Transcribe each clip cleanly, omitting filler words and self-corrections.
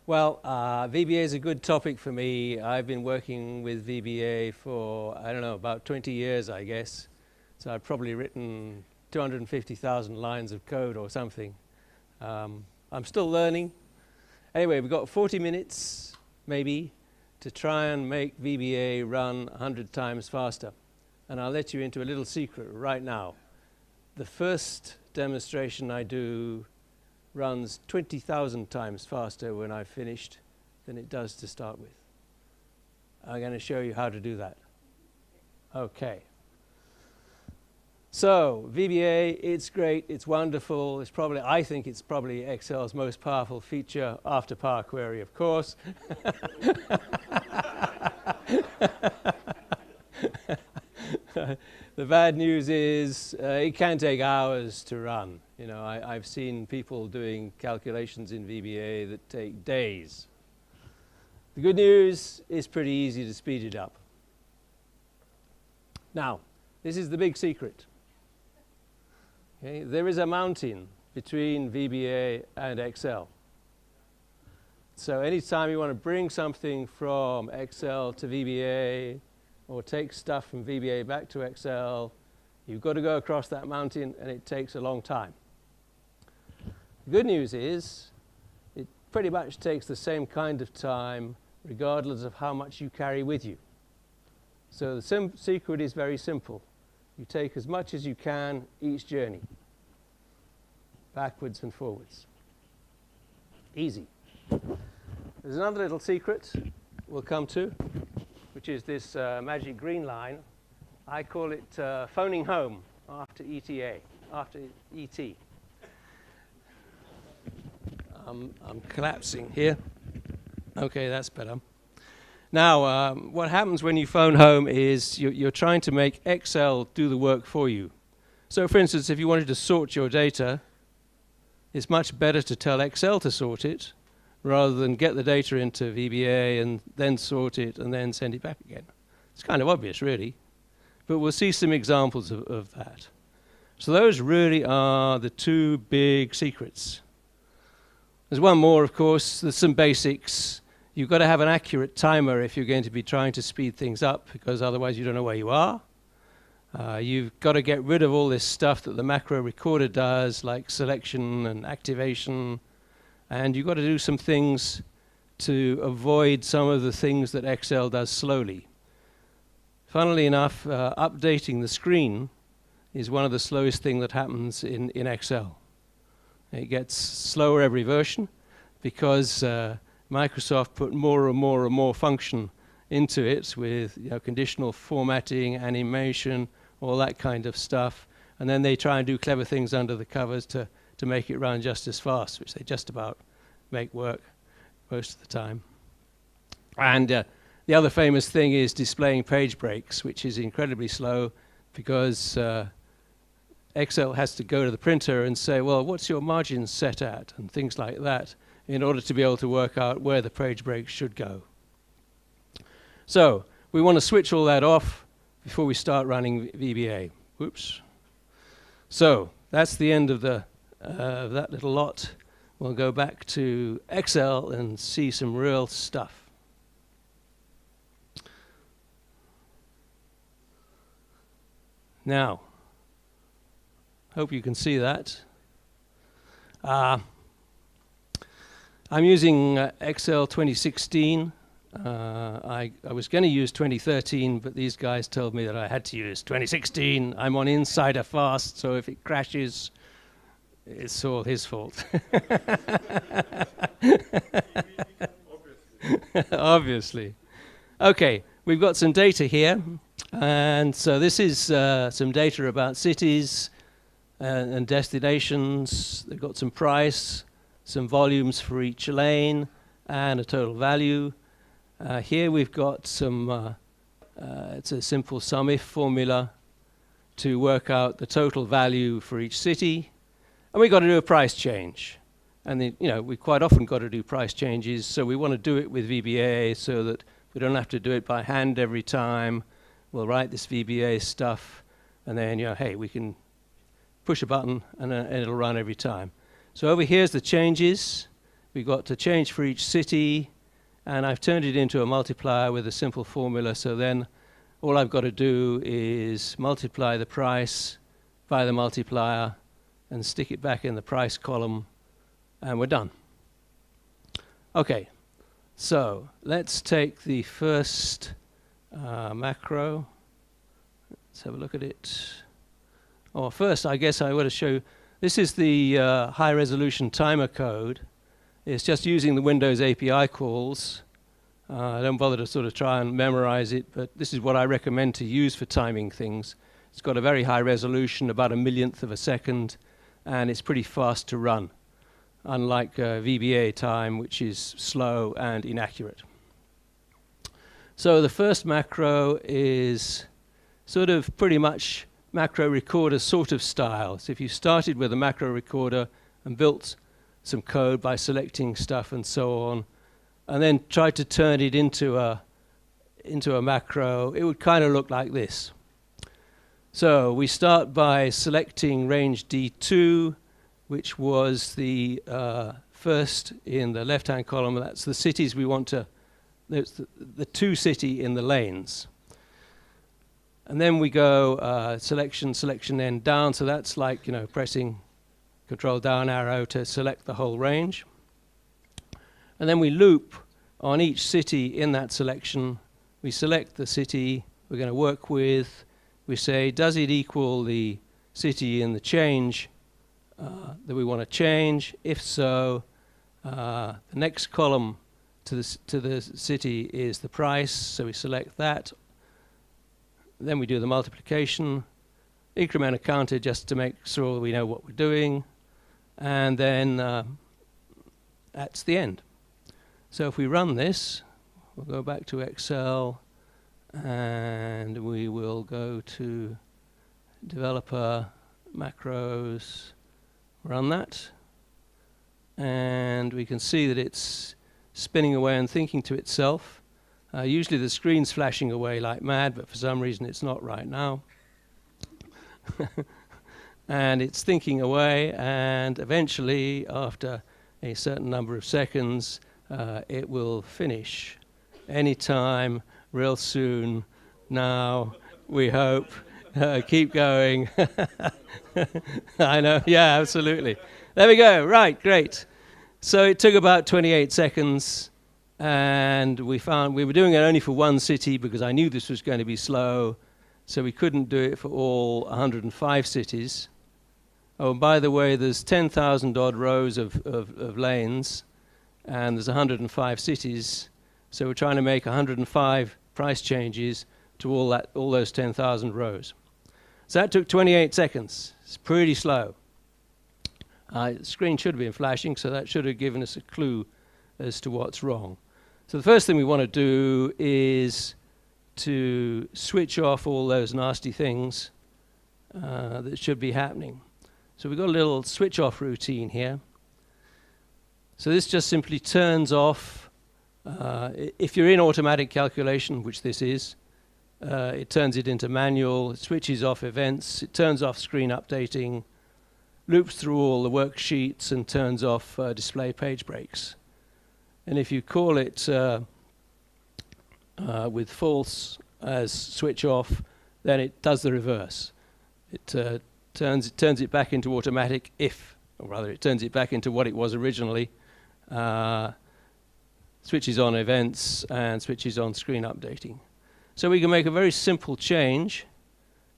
Well, VBA is a good topic for me. I've been working with VBA for, I don't know, about 20 years, I guess. So I've probably written 250,000 lines of code or something. I'm still learning. Anyway, we've got 40 minutes, maybe, to try and make VBA run 100 times faster. And I'll let you into a little secret right now. The first demonstration I do runs 20,000 times faster when I've finished than it does to start with. I'm going to show you how to do that. Okay. So VBA, it's great, it's wonderful. It's probably, I think it's probably Excel's most powerful feature after Power Query, of course. The bad news is it can take hours to run. You know, I've seen people doing calculations in VBA that take days. The good news is pretty easy to speed it up. Now, this is the big secret. Okay, there is a mountain between VBA and Excel. So anytime you want to bring something from Excel to VBA, or take stuff from VBA back to Excel, you've got to go across that mountain, and it takes a long time. The good news is it pretty much takes the same kind of time regardless of how much you carry with you. So the secret is very simple. You take as much as you can each journey, backwards and forwards. Easy. There's another little secret we'll come to, which is this magic green line. I call it phoning home after ETA, after ET. I'm collapsing here. Okay, that's better. Now, what happens when you phone home is you're trying to make Excel do the work for you. So, for instance, if you wanted to sort your data, it's much better to tell Excel to sort it rather than get the data into VBA and then sort it and then send it back again. It's kind of obvious, really. But we'll see some examples of that. So those really are the two big secrets. There's one more, of course. There's some basics. You've got to have an accurate timer if you're going to be trying to speed things up, because otherwise you don't know where you are. You've got to get rid of all this stuff that the macro recorder does, like selection and activation. And you've got to do some things to avoid some of the things that Excel does slowly. Funnily enough, updating the screen is one of the slowest things that happens in Excel. It gets slower every version because Microsoft put more and more and more function into it with conditional formatting, animation, all that kind of stuff. And then they try and do clever things under the covers to make it run just as fast, which they just about make work most of the time. And the other famous thing is displaying page breaks, which is incredibly slow because Excel has to go to the printer and say, well, what's your margin set at? And things like that in order to be able to work out where the page breaks should go. So we want to switch all that off before we start running VBA. Whoops. So that's the end of that little lot. We'll go back to Excel and see some real stuff. Now, hope you can see that. I'm using Excel 2016. I was going to use 2013, but these guys told me that I had to use 2016. I'm on Insider Fast, so if it crashes, it's all his fault. Obviously. Okay, we've got some data here. And so this is some data about cities and destinations. They've got some price, some volumes for each lane, and a total value. Here we've got some, it's a simple sum-if formula to work out the total value for each city. And we've got to do a price change. And we quite often got to do price changes, so we want to do it with VBA so that we don't have to do it by hand every time. We'll write this VBA stuff, and then, hey, we can push a button, and it'll run every time. So over here's the changes. we got to change for each city, and I've turned it into a multiplier with a simple formula. So then all I've got to do is multiply the price by the multiplier and stick it back in the price column, and we're done. Okay, so let's take the first macro. Let's have a look at it. Oh, first, I guess I want to show you, this is the high-resolution timer code. It's just using the Windows API calls. I don't bother to sort of try and memorize it, but this is what I recommend to use for timing things. It's got a very high resolution, about 1/1000th of a second, and it's pretty fast to run, unlike VBA time, which is slow and inaccurate. So the first macro is sort of pretty much macro recorder sort of style. So if you started with a macro recorder and built some code by selecting stuff and so on, and then tried to turn it into a macro, it would kind of look like this. So we start by selecting range D2, which was the first in the left-hand column. That's the cities we want to, that's the two city in the lanes. And then we go selection, then down. So that's like, pressing Control down arrow to select the whole range. And then we loop on each city in that selection. We select the city we're going to work with. We say, does it equal the city in the change that we want to change? If so, the next column to the city is the price. So we select that. Then we do the multiplication, incremental counter just to make sure we know what we're doing. And then that's the end. So if we run this, we'll go back to Excel, and we will go to developer, macros, run that. And we can see that it's spinning away and thinking to itself. Usually the screen's flashing away like mad, but for some reason it's not right now. And it's thinking away, and eventually, after a certain number of seconds, it will finish anytime, real soon, now, we hope. Keep going. I know, yeah, absolutely. There we go, right, great. So it took about 28 seconds, and we found we were doing it only for one city because I knew this was going to be slow, so we couldn't do it for all 105 cities. Oh, by the way, there's 10,000 odd rows of lanes, and there's 105 cities, so we're trying to make 105 price changes to all those 10,000 rows. So that took 28 seconds. It's pretty slow. The screen should have been flashing, so that should have given us a clue as to what's wrong. So the first thing we want to do is to switch off all those nasty things that should be happening. So we've got a little switch off routine here. So this just simply turns off, if you're in automatic calculation, which this is, it turns it into manual, it switches off events, it turns off screen updating, loops through all the worksheets and turns off display page breaks. And if you call it with false as switch off, then it does the reverse. It turns it back into automatic or rather it turns it back into what it was originally, switches on events and switches on screen updating. So we can make a very simple change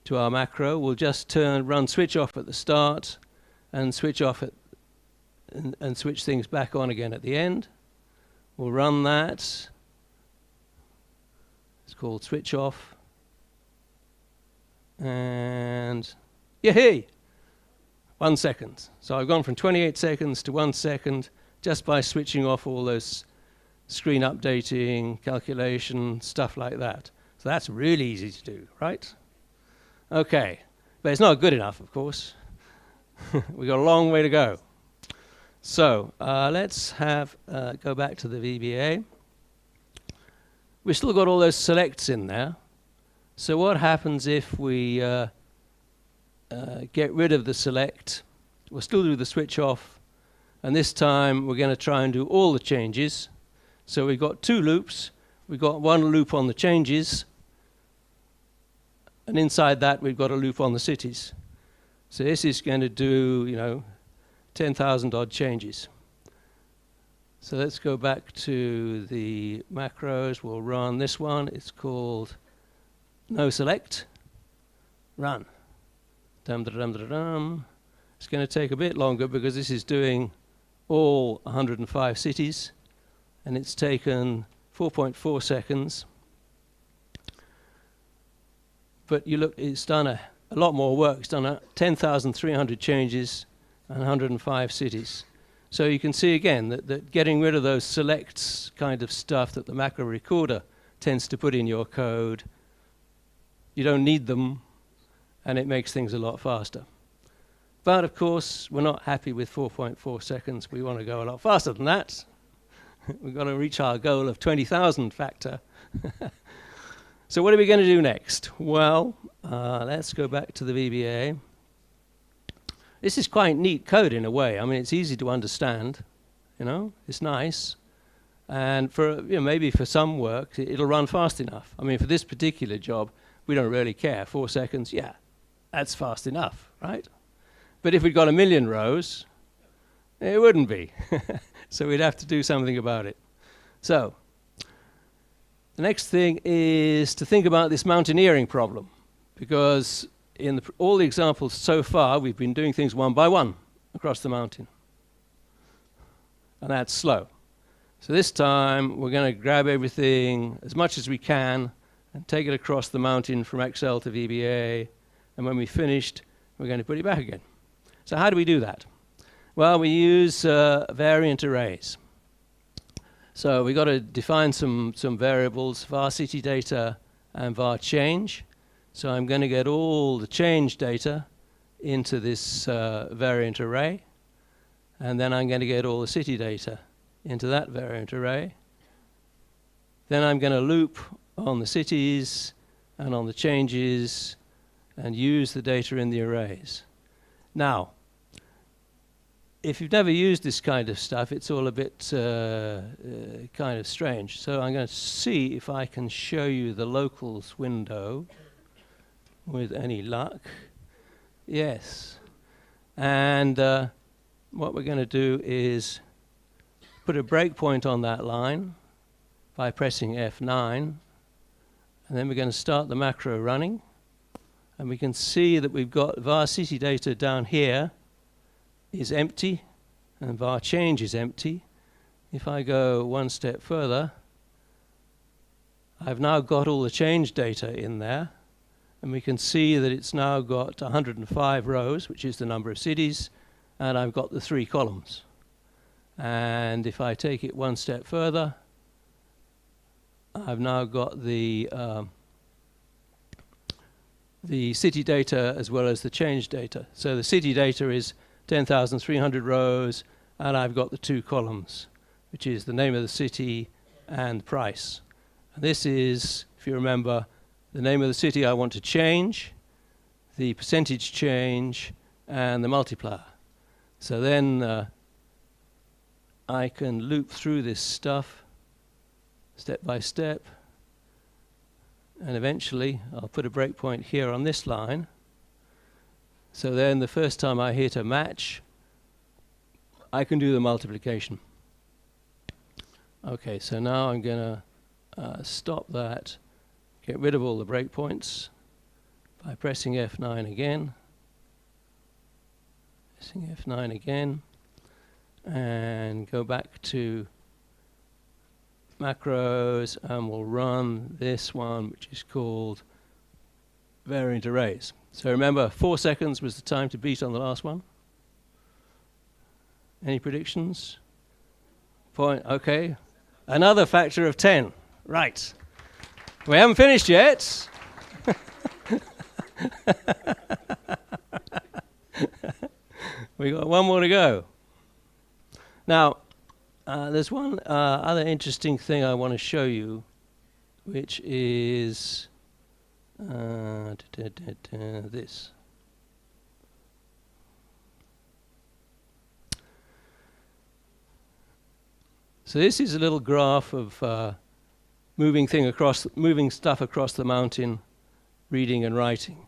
to our macro. We'll just run switch off at the start and switch off and switch things back on again at the end. We'll run that. It's called switch off. And yay! 1 second. So I've gone from 28 seconds to 1 second just by switching off all those screen updating, calculation, stuff like that. So that's really easy to do, right? Okay, but it's not good enough, of course. We've got a long way to go. So let's go back to the VBA. We've still got all those selects in there. So what happens if we get rid of the select? We'll still do the switch off, And this time we're going to try and do all the changes. So we've got two loops. We've got one loop on the changes, and inside that we've got a loop on the cities. So this is going to do, 10,000 odd changes. So let's go back to the macros. We'll run this one. It's called noSelect. Run. Dum, da, dum, da, dum. It's going to take a bit longer because this is doing all 105 cities, and it's taken 4.4 seconds. But you look, it's done a lot more work. It's done 10,300 changes and 105 cities. So you can see again that getting rid of those selects kind of stuff that the macro recorder tends to put in your code, you don't need them, and it makes things a lot faster. But of course, we're not happy with 4.4 seconds. We want to go a lot faster than that. We've got to reach our goal of 20,000 factor. So what are we going to do next? Well, let's go back to the VBA. This is quite neat code in a way. I mean, it's easy to understand. It's nice. And for maybe for some work, it'll run fast enough. I mean, for this particular job, we don't really care. 4 seconds, yeah, that's fast enough, right? But if we'd got 1 million rows, it wouldn't be. So we'd have to do something about it. So the next thing is to think about this mountaineering problem, because in all the examples so far, we've been doing things one by one across the mountain. And that's slow. So this time, we're going to grab everything as much as we can and take it across the mountain from Excel to VBA. And when we've finished, we're going to put it back again. So how do we do that? Well, we use variant arrays. So we've got to define some variables, var city data and var change. So I'm going to get all the change data into this variant array. And then I'm going to get all the city data into that variant array. Then I'm going to loop on the cities and on the changes and use the data in the arrays. Now, if you've never used this kind of stuff, it's all a bit kind of strange. So I'm going to see if I can show you the locals window with any luck. Yes. And what we're going to do is put a breakpoint on that line by pressing F9. And then we're going to start the macro running. And we can see that we've got var city data down here is empty, and var change is empty. If I go one step further, I've now got all the change data in there, and we can see that it's now got 105 rows, which is the number of cities, and I've got the 3 columns. And if I take it one step further, I've now got the city data as well as the change data. So the city data is 10,300 rows, and I've got the 2 columns, which is the name of the city and price. And this is, if you remember, the name of the city I want to change, the percentage change, and the multiplier. So then I can loop through this stuff step by step, and eventually I'll put a breakpoint here on this line. So then the first time I hit a match, I can do the multiplication. Okay, so now I'm going to stop that, get rid of all the breakpoints by pressing F9 again. Pressing F9 again, and go back to macros, and we'll run this one, which is called variant arrays. So remember, 4 seconds was the time to beat on the last one. Any predictions? Point, okay. Another factor of 10. Right. We haven't finished yet. We got one more to go. Now, there's one other interesting thing I want to show you, which is this. So this is a little graph of moving stuff across the mountain, reading and writing.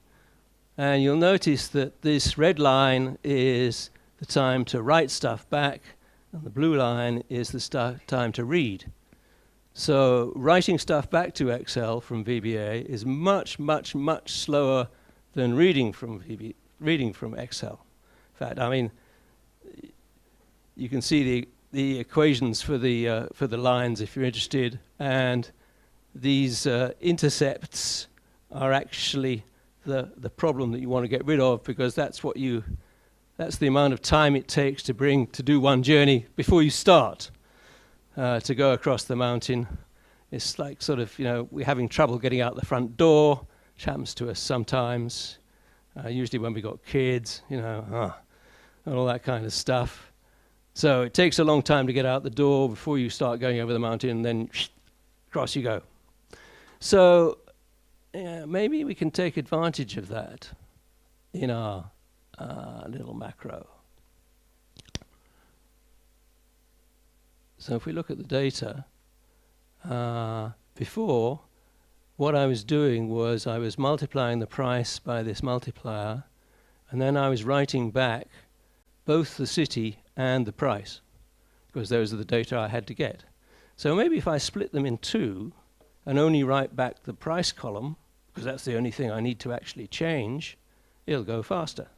And you'll notice that this red line is the time to write stuff back, and the blue line is the time to read. So writing stuff back to Excel from VBA is much, much, much slower than reading from Excel. In fact, I mean, you can see the equations for the lines if you're interested, and these intercepts are actually the problem that you want to get rid of, because that's the amount of time it takes to do one journey before you start to go across the mountain. It's like sort of, we're having trouble getting out the front door, which happens to us sometimes, usually when we got kids, and all that kind of stuff. So it takes a long time to get out the door before you start going over the mountain, and then across you go. So maybe we can take advantage of that in our little macro. So if we look at the data, before, what I was doing was I was multiplying the price by this multiplier, and then I was writing back both the city and the price, because those are the data I had to get. So maybe if I split them in two and only write back the price column, because that's the only thing I need to actually change, it'll go faster.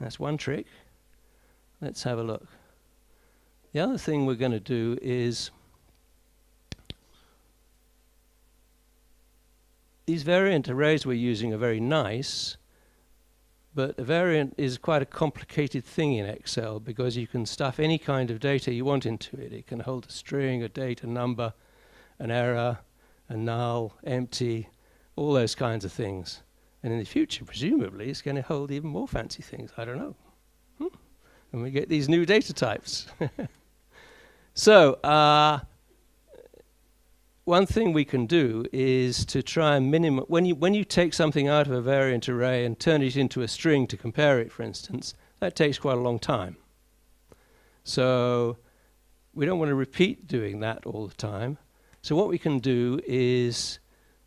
That's one trick. Let's have a look. The other thing we're going to do is these variant arrays we're using are very nice, but a variant is quite a complicated thing in Excel, because you can stuff any kind of data you want into it. It can hold a string, a date, a number, an error, a null, empty, all those kinds of things. And in the future, presumably, it's going to hold even more fancy things. I don't know. And we get these new data types. So one thing we can do is to try and minimize, when you take something out of a variant array and turn it into a string to compare it, for instance, that takes quite a long time. So we don't want to repeat doing that all the time. So what we can do is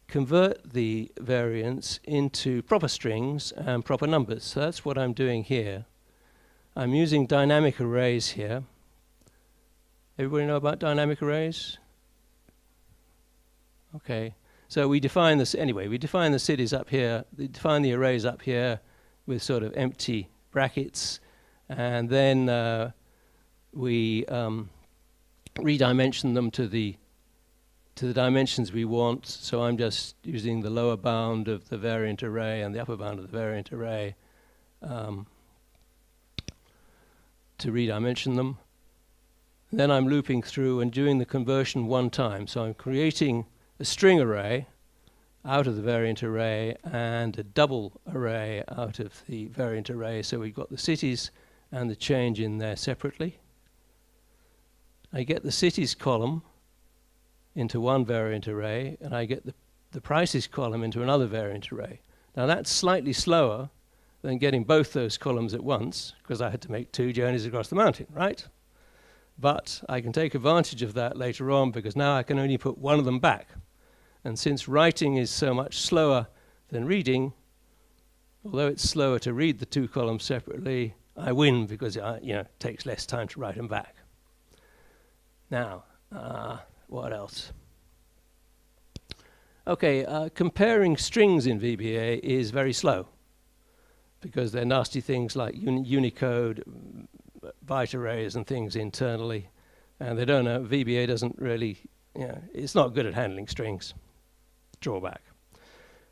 convert the variants into proper strings and proper numbers. So that's what I'm doing here. I'm using dynamic arrays here. Everybody know about dynamic arrays? Okay. So we define this anyway. We define the cities up here. We define the arrays up here with sort of empty brackets, and then we redimension them to the dimensions we want. So I'm just using the lower bound of the variant array and the upper bound of the variant array to redimension them. And then I'm looping through and doing the conversion one time. So I'm creating a string array out of the variant array and a double array out of the variant array. So we've got the cities and the change in there separately. I get the cities column into one variant array, and I get the prices column into another variant array. Now that's slightly slower than getting both those columns at once, because I had to make 2 journeys across the mountain, right? But I can take advantage of that later on, because now I can only put one of them back. And since writing is so much slower than reading, although it's slower to read the 2 columns separately, I win, because it takes less time to write them back. Now, what else? Okay, comparing strings in VBA is very slow, because they're nasty things like Unicode, byte arrays and things internally, and they don't know, VBA doesn't really, it's not good at handling strings. Drawback.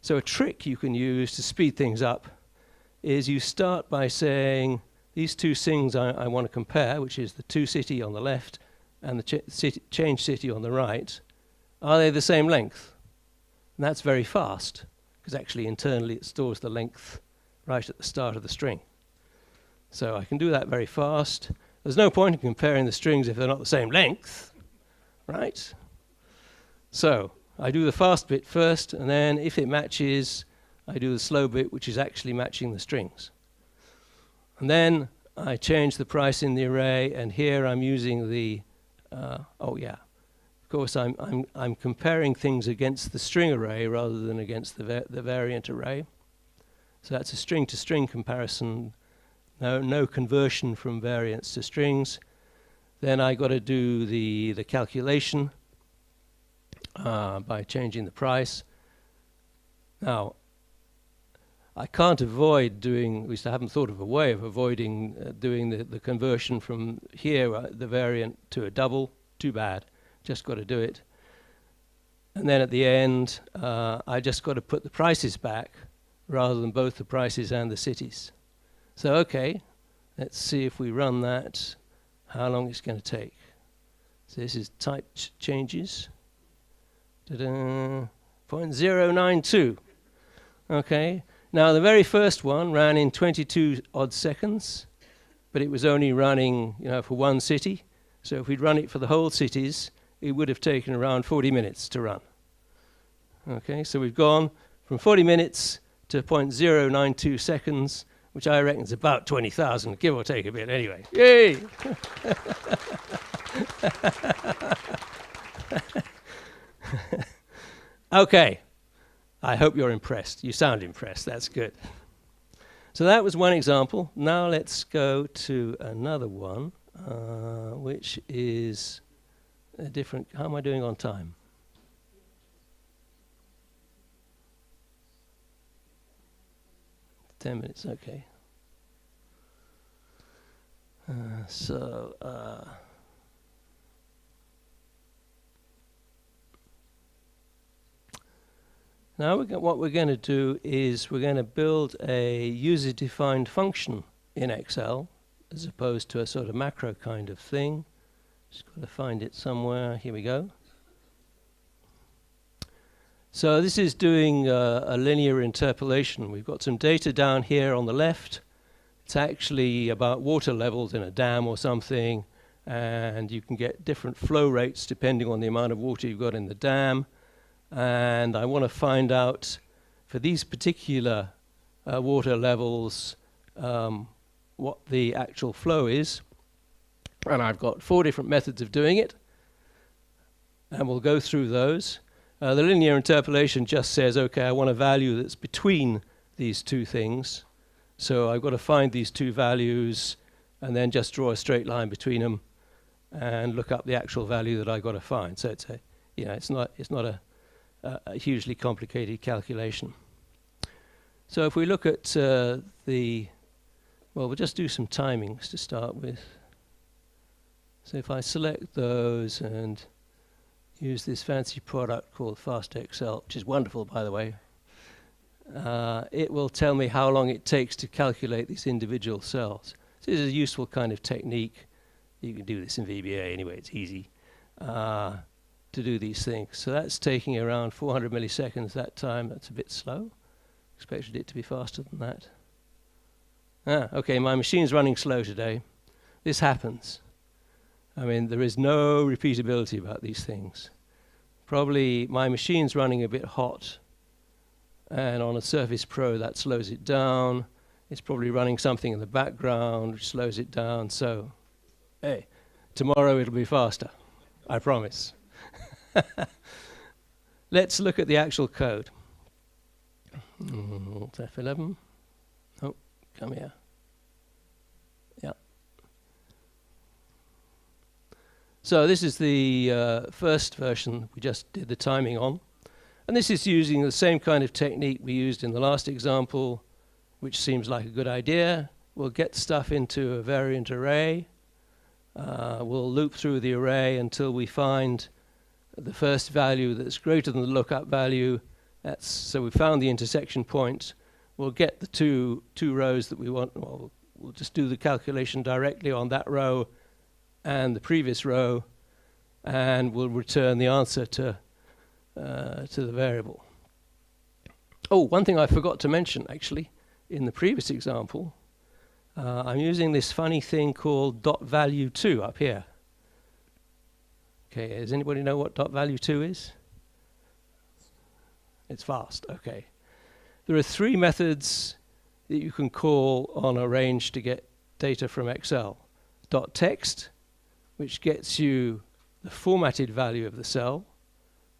So a trick you can use to speed things up is you start by saying these 2 things I want to compare, which is the toCity on the left and the change city on the right. Are they the same length? And that's very fast, because actually internally it stores the length right at the start of the string. So I can do that very fast. There's no point in comparing the strings if they're not the same length, right? So I do the fast bit first, and then if it matches, I do the slow bit, which is actually matching the strings. And then I change the price in the array, and here I'm using the oh yeah, of course I'm comparing things against the string array rather than against the variant array. So that's a string-to-string comparison. No conversion from variants to strings. Then I got to do the calculation by changing the price. Now, I can't avoid doing, at least I haven't thought of a way of avoiding doing the conversion from here, the variant, to a double. Too bad. Just got to do it. And then at the end, I just got to put the prices back rather than both the prices and the cities. So, okay, let's see if we run that, how long it's going to take. So this is type changes. Ta-da, 0.092. Okay. Now, the very first one ran in 22 odd seconds, but it was only running, for one city. So if we'd run it for the whole cities, it would have taken around 40 minutes to run. Okay, so we've gone from 40 minutes to 0.092 seconds, which I reckon is about 20,000, give or take a bit anyway. Yay! Okay. I hope you're impressed. You sound impressed. That's good. So that was one example. Now let's go to another one, which is a different. How am I doing on time? $10 minutes. Okay. Now what we're going to do is we're going to build a user-defined function in Excel as opposed to a sort of macro kind of thing. Just got to find it somewhere. Here we go. So this is doing a linear interpolation. We've got some data down here on the left. It's actually about water levels in a dam or something, and you can get different flow rates depending on the amount of water you've got in the dam. And I want to find out for these particular water levels what the actual flow is. And I've got 4 different methods of doing it, and we'll go through those. The linear interpolation just says, okay, I want a value that's between these two things. So I've got to find these two values and then just draw a straight line between them and look up the actual value that I've got to find. So it's a, it's not a hugely complicated calculation. So if we look at we'll just do some timings to start with. So if I select those and use this fancy product called FastExcel, which is wonderful, by the way, it will tell me how long it takes to calculate these individual cells. So this is a useful kind of technique. You can do this in VBA anyway, it's easy to do these things. So that's taking around 400 milliseconds that time. That's a bit slow. Expected it to be faster than that. Okay, my machine's running slow today. This happens. I mean, there is no repeatability about these things. Probably my machine's running a bit hot, and on a Surface Pro that slows it down. It's probably running something in the background which slows it down. So, hey, tomorrow it'll be faster, I promise. Let's look at the actual code. F11. Oh, come here. Yeah. So this is the first version we just did the timing on. And this is using the same kind of technique we used in the last example, which seems like a good idea. We'll get stuff into a variant array. We'll loop through the array until we find the first value that's greater than the lookup value. So we found the intersection point. We'll get the two rows that we want. Well, we'll just do the calculation directly on that row and the previous row, and we'll return the answer to the variable. Oh, one thing I forgot to mention, actually, in the previous example, I'm using this funny thing called .value2 up here. Okay, does anybody know what .value2 is? It's fast, okay. There are 3 methods that you can call on a range to get data from Excel. .text, which gets you the formatted value of the cell,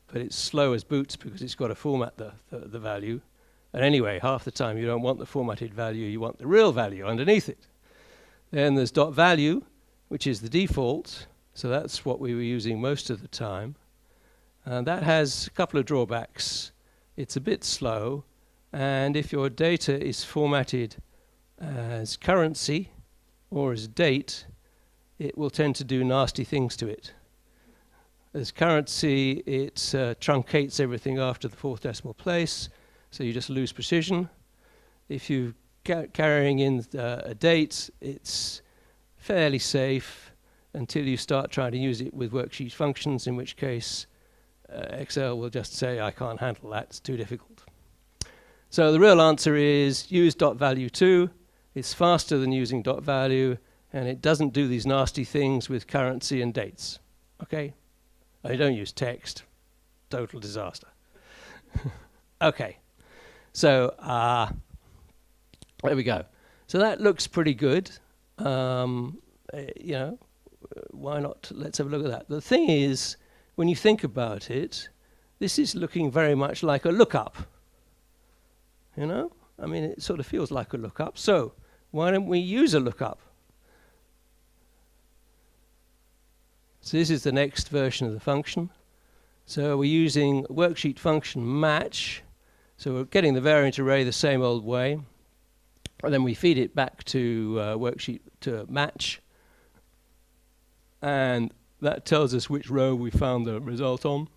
but it's slow as boots because it's got to format the value. And anyway, half the time you don't want the formatted value, you want the real value underneath it. Then there's dot value, which is the default, so that's what we were using most of the time. And that has a couple of drawbacks. It's a bit slow, and if your data is formatted as currency or as date, it will tend to do nasty things to it. As currency, it truncates everything after the 4th decimal place, so you just lose precision. If you're carrying in a date, it's fairly safe until you start trying to use it with worksheet functions, in which case Excel will just say, I can't handle that, it's too difficult. So the real answer is use dot value 2. It's faster than using dot value, and it doesn't do these nasty things with currency and dates. Okay? I don't use text. Total disaster. Okay. So there we go. So that looks pretty good. You know, why not? Let's have a look at that. The thing is, when you think about it, this is looking very much like a lookup. You know? I mean, it sort of feels like a lookup. So why don't we use a lookup? So this is the next version of the function. So we're using worksheet function match. So we're getting the variant array the same old way. And then we feed it back to worksheet to match. And that tells us which row we found the result on.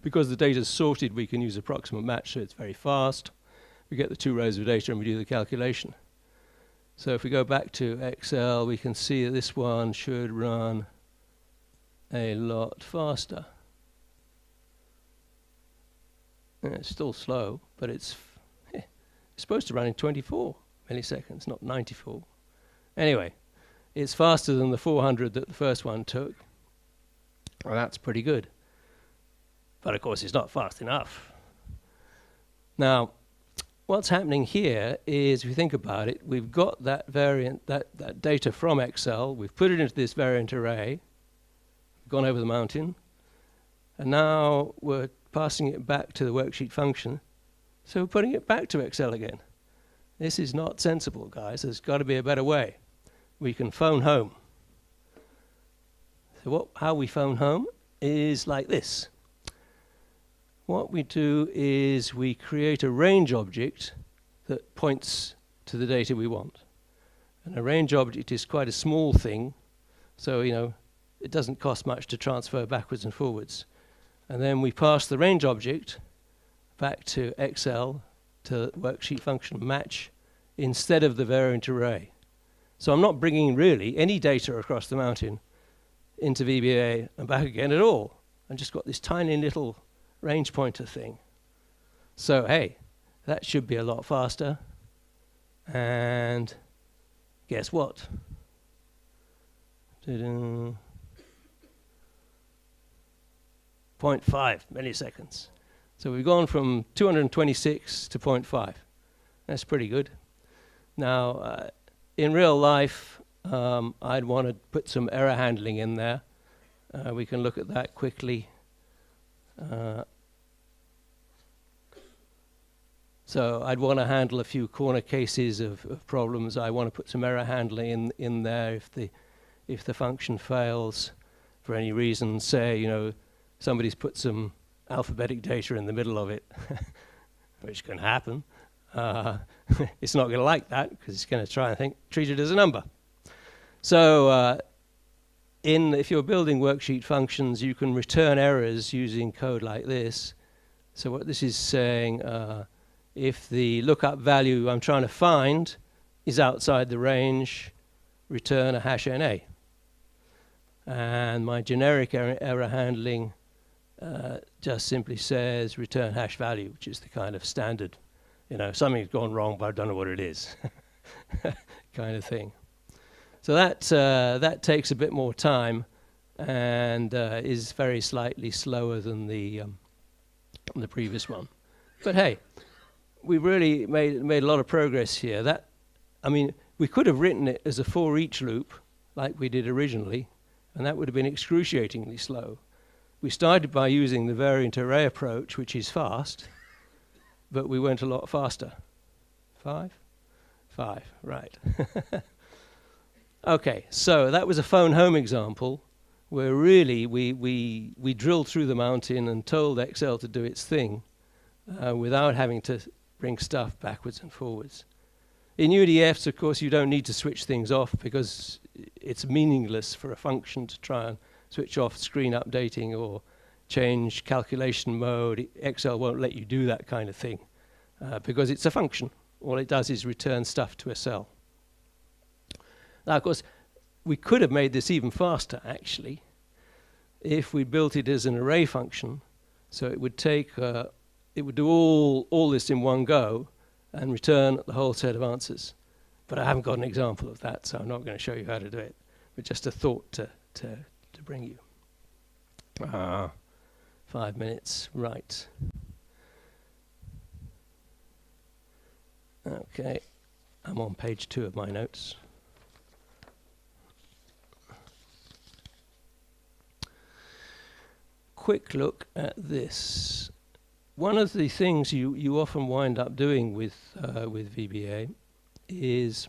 Because the data is sorted, we can use approximate match, so it's very fast. We get the 2 rows of data and we do the calculation. So if we go back to Excel, we can see that this one should run a lot faster. And it's still slow, but it's supposed to run in 24 milliseconds, not 94. Anyway, it's faster than the 400 that the first one took. Well, that's pretty good. But of course, it's not fast enough. Now, what's happening here is, if you think about it, we've got that variant, that data from Excel, we've put it into this variant array, gone over the mountain, and now we're passing it back to the worksheet function, so we're putting it back to Excel again. This is not sensible, guys. There's got to be a better way. We can phone home. So how we phone home is like this. What we do is we create a range object that points to the data we want. And a range object is quite a small thing, so you know it doesn't cost much to transfer backwards and forwards. And then we pass the range object back to Excel, to worksheet function match, instead of the variant array. So I'm not bringing really any data across the mountain into VBA and back again at all. I've just got this tiny little range pointer thing. So hey, that should be a lot faster. And guess what? 0.5 milliseconds. So we've gone from 226 to 0.5. That's pretty good. Now, in real life, I'd want to put some error handling in there. We can look at that quickly. So I'd want to handle a few corner cases of problems. I want to put some error handling in there if the function fails for any reason. Say, you know, somebody's put some alphabetic data in the middle of it, which can happen. It's not going to like that because it's going to try and treat it as a number. So if you're building worksheet functions, you can return errors using code like this. So what this is saying, if the lookup value I'm trying to find is outside the range, return a hash NA. And my generic error handling just simply says return hash value, which is the kind of standard, you know, something's gone wrong, but I don't know what it is, kind of thing. So that takes a bit more time and is very slightly slower than the previous one. But hey, we really made a lot of progress here. I mean, we could have written it as a for each loop, like we did originally, and that would have been excruciatingly slow. We started by using the variant array approach, which is fast, but we went a lot faster. 5? 5, right. Okay, so that was a phone home example where really we drilled through the mountain and told Excel to do its thing without having to bring stuff backwards and forwards. In UDFs, of course, you don't need to switch things off because it's meaningless for a function to try and switch off screen updating or change calculation mode. Excel won't let you do that kind of thing because it's a function. All it does is return stuff to a cell. Now, of course, we could have made this even faster, actually, if we built it as an array function. So it would take, it would do all this in one go and return the whole set of answers. But I haven't got an example of that, so I'm not going to show you how to do it. But just a thought to bring you. 5 minutes, right. Okay, I'm on page 2 of my notes. Quick look at this. One of the things you often wind up doing with VBA is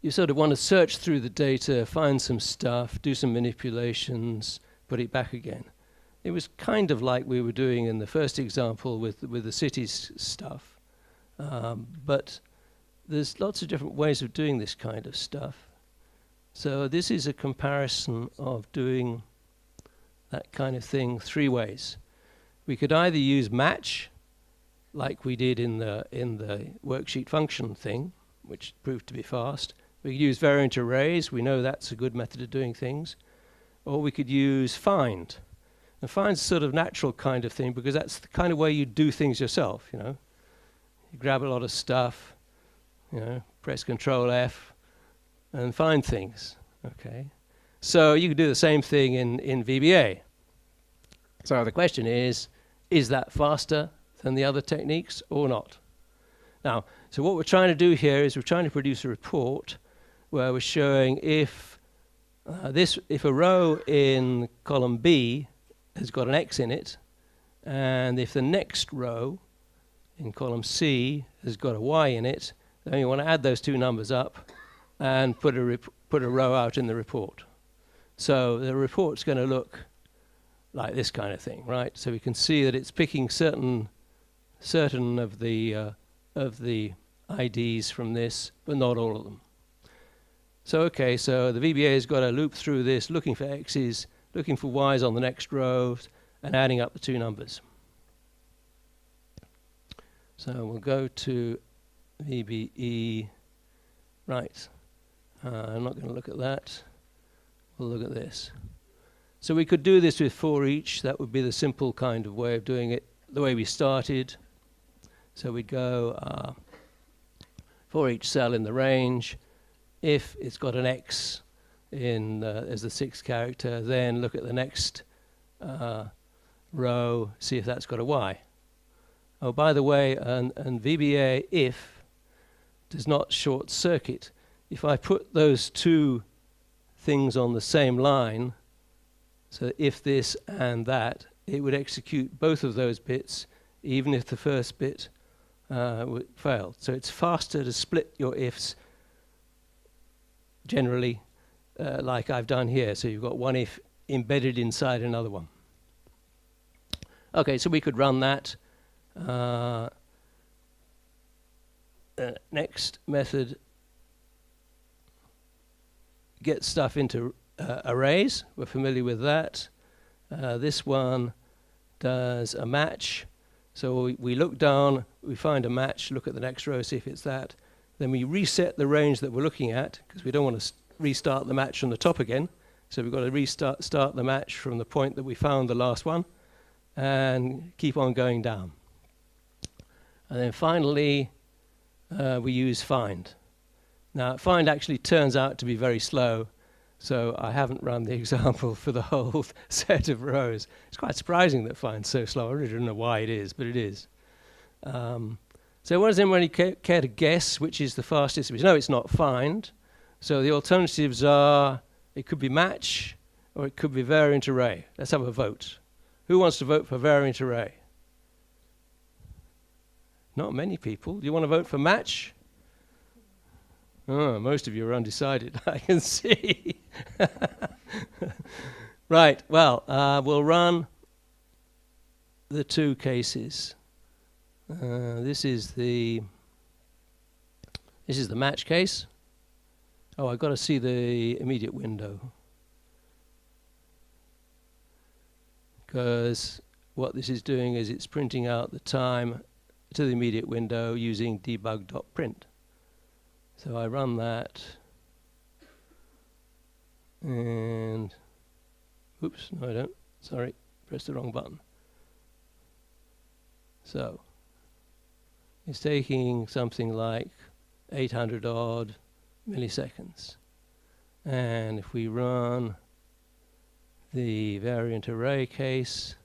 you sort of want to search through the data, find some stuff, do some manipulations, put it back again. It was kind of like we were doing in the first example with the cities stuff, but there's lots of different ways of doing this kind of stuff. So this is a comparison of doing that kind of thing 3 ways. We could either use match, like we did in the worksheet function thing, which proved to be fast. We could use variant arrays. We know that's a good method of doing things. Or we could use find. And find's a sort of natural kind of thing because that's the kind of way you do things yourself, you know. You grab a lot of stuff, you know, press Control F and find things, okay? So you could do the same thing in VBA. So the question is that faster than the other techniques or not? Now, so what we're trying to do here is we're trying to produce a report where we're showing if a row in column B has got an X in it, and if the next row in column C has got a Y in it, then you want to add those 2 numbers up and put a row out in the report. So the report's going to look like this kind of thing, right? So we can see that it's picking certain of the IDs from this, but not all of them. So okay, so the VBA has got to loop through this, looking for X's, looking for Y's on the next row, and adding up the 2 numbers. So we'll go to VBE. Right. I'm not going to look at that. We'll look at this. So we could do this with for each. That would be the simple kind of way of doing it, the way we started. So we'd go for each cell in the range. If it's got an X in as the 6th character, then look at the next row, see if that's got a Y. Oh, by the way, and VBA if does not short circuit. If I put those 2 things on the same line, so if this and that, it would execute both of those bits, even if the first bit failed. So it's faster to split your ifs generally, like I've done here. So you've got one if embedded inside another one. Okay, so we could run that. Next method, get stuff into arrays. We're familiar with that. This one does a match. So we look down, we find a match, look at the next row, see if it's that. Then we reset the range that we're looking at, because we don't want to restart the match from the top again. So we've got to start the match from the point that we found the last one, and keep on going down. And then finally, we use find. Now, find actually turns out to be very slow, so I haven't run the example for the whole set of rows. It's quite surprising that find's so slow. I really don't know why it is, but it is. So does anybody care to guess which is the fastest? We know it's not find. So the alternatives are It could be match, or it could be variant array. Let's have a vote. Who wants to vote for variant array? Not many people. Do you want to vote for match? Oh, most of you are undecided, I can see. Right, well, we'll run the two cases. This is the match case. Oh, I've got to see the immediate window. Because what this is doing is it's printing out the time to the immediate window using debug.print. So I run that, and oops, no I don't, sorry, pressed the wrong button. So it's taking something like 800 odd milliseconds. And if we run the variant array case,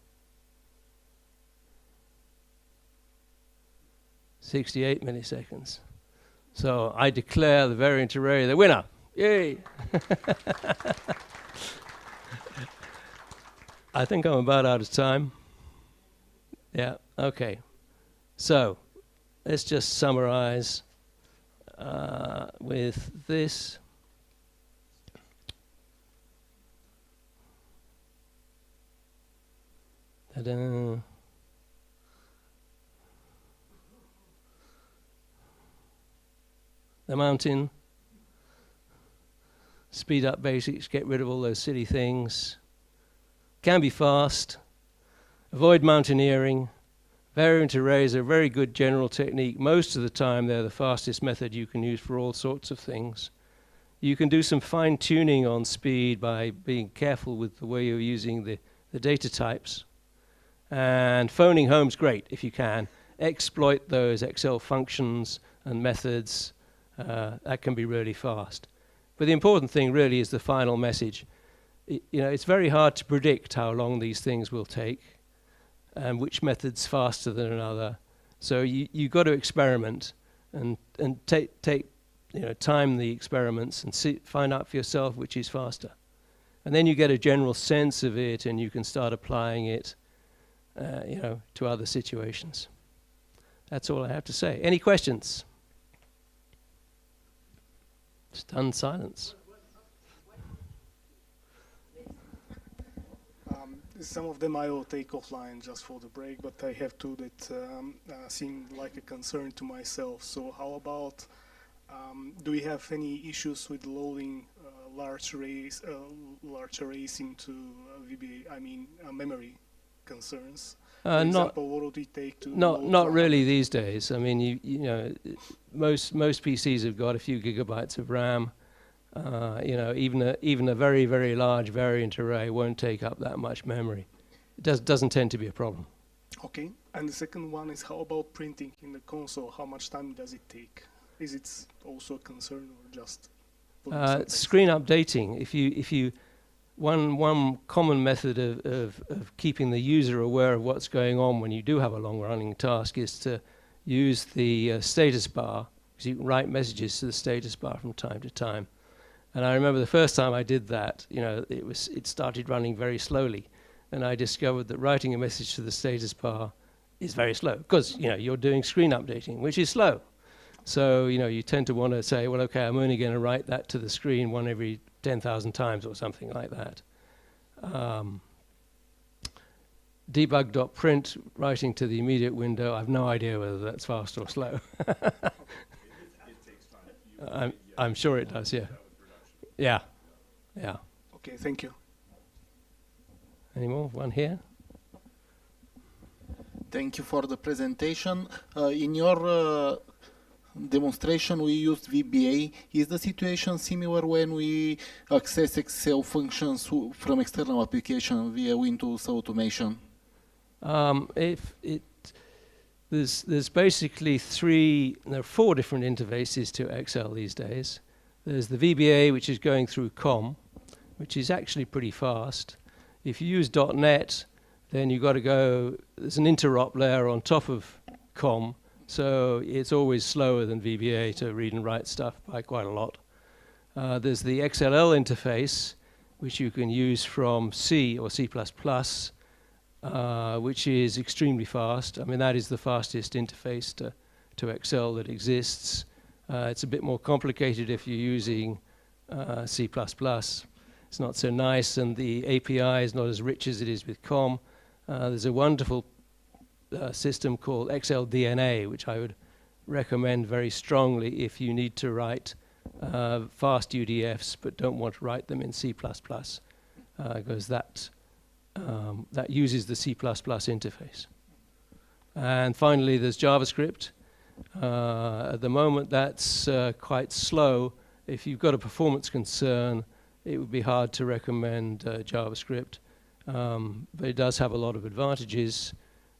68 milliseconds. So I declare the variant array the winner. Yay! I think I'm about out of time. Yeah, okay. So let's just summarize with this. Ta-da. The mountain, speed up basics, get rid of all those silly things, can be fast, avoid mountaineering. Variant arrays are a very good general technique. Most of the time they're the fastest method you can use for all sorts of things. You can do some fine tuning on speed by being careful with the way you're using the data types. And phoning home's great if you can. Exploit those Excel functions and methods. That can be really fast. But the important thing really is the final message. It's very hard to predict how long these things will take and which method's faster than another. So you've got to experiment and time the experiments and find out for yourself which is faster. And then you get a general sense of it and you can start applying it to other situations. That's all I have to say. Any questions? Stunned silence. Some of them I will take offline just for the break, but I have two that seem like a concern to myself. So how about, do we have any issues with loading large arrays into VBA? I mean, memory concerns. For example, what would it take to not really these days. I mean, most PCs have got a few gigabytes of RAM. Even a very, very large variant array won't take up that much memory. It doesn't tend to be a problem. Okay. And the second one is, how about printing in the console? How much time does it take? Is it also a concern or just screen updating? If you one common method of keeping the user aware of what's going on when you do have a long-running task is to use the status bar, because you can write messages to the status bar from time to time. And I remember the first time I did that, it started running very slowly, and I discovered that writing a message to the status bar is very slow, because you're doing screen updating, which is slow. So you tend to want to say, well, okay, I'm only going to write that to the screen one every 10,000 times or something like that. Debug.print, writing to the immediate window, I have no idea whether that's fast or slow. It takes time. I'm sure it does, yeah. Yeah. Okay, thank you. Any more? One here? Thank you for the presentation. In your demonstration, we used VBA. Is the situation similar when we access Excel functions from external application via Windows Automation? There's basically there are four different interfaces to Excel these days. There's the VBA, which is going through COM, which is actually pretty fast. If you use .NET, then you've got to go, there's an interop layer on top of COM, so it's always slower than VBA to read and write stuff by quite a lot. There's the XLL interface, which you can use from C or C++, which is extremely fast. I mean, that is the fastest interface to Excel that exists. It's a bit more complicated if you're using C++. It's not so nice, and the API is not as rich as it is with COM. There's a wonderful system called XLDNA, which I would recommend very strongly if you need to write fast UDFs but don't want to write them in C++, because that uses the C++ interface. And finally, there's JavaScript. At the moment, that's quite slow. If you've got a performance concern, it would be hard to recommend JavaScript. But it does have a lot of advantages,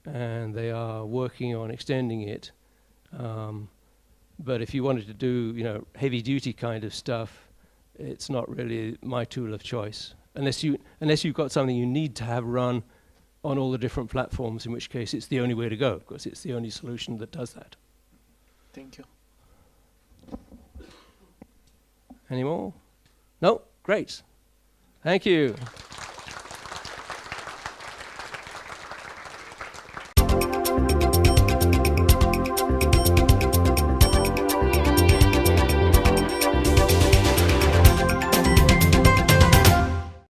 and they are working on extending it. But if you wanted to do, heavy-duty kind of stuff, it's not really my tool of choice, unless you've got something you need to have run on all the different platforms, in which case it's the only way to go, because it's the only solution that does that. Thank you. Any more? No? Great. Thank you.